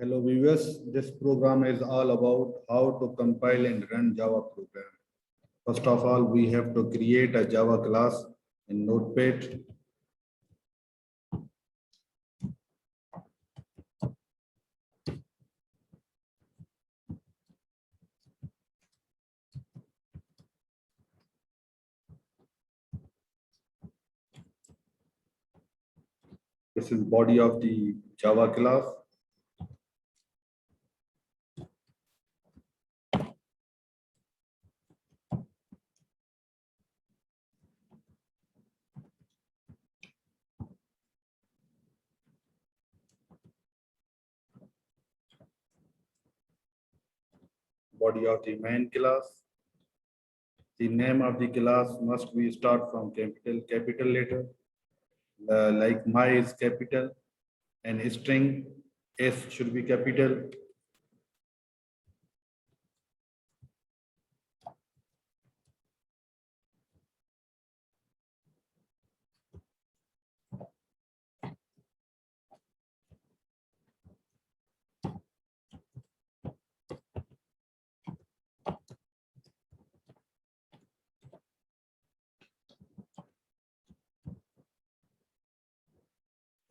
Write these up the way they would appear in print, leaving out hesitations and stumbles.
Hello viewers, this program is all about how to compile and run Java program. First of all, we have to create a Java class in Notepad. This is body of the Java class. Body of the main class. The name of the class must be start from capital letter. Like my is capital and string S should be capital.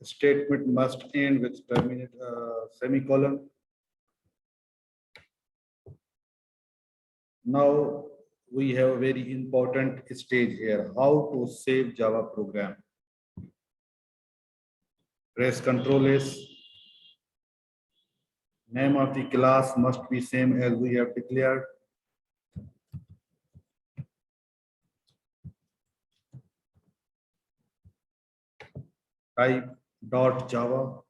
Statement must end with semicolon. Now we have a very important stage here, how to save Java program. Press Ctrl S. Name of the class must be same as we have declared. Type .java.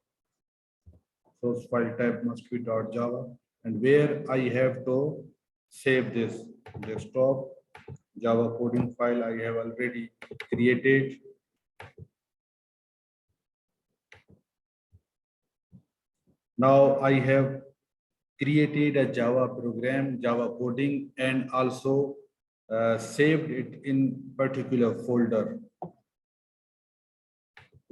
Source file type must be .java. And where I have to save this desktop Java coding file I have already created. Now I have created a Java program, Java coding, and also saved it in particular folder.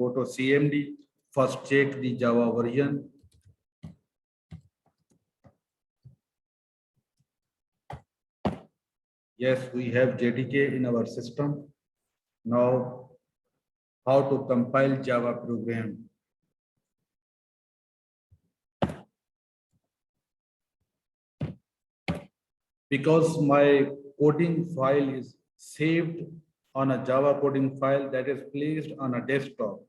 Go to CMD, first check the Java version. Yes, we have JDK in our system. Now, how to compile Java program? Because my coding file is saved on a Java coding file that is placed on a desktop.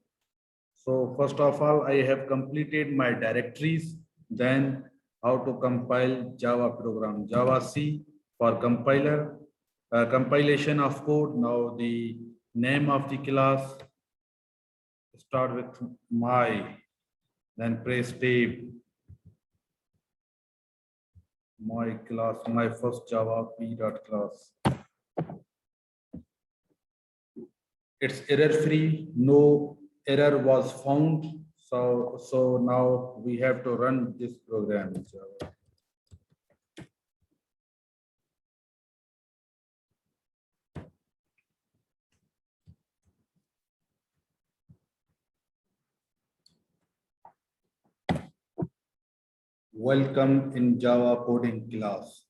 So first of all, I have completed my directories. Then how to compile Java program, Java C for compiler, compilation of code. Now the name of the class, start with my, then press tab. My class, my first Java p.class. It's error free, no error was found. So now we have to run this program in Java. Welcome in Java coding class.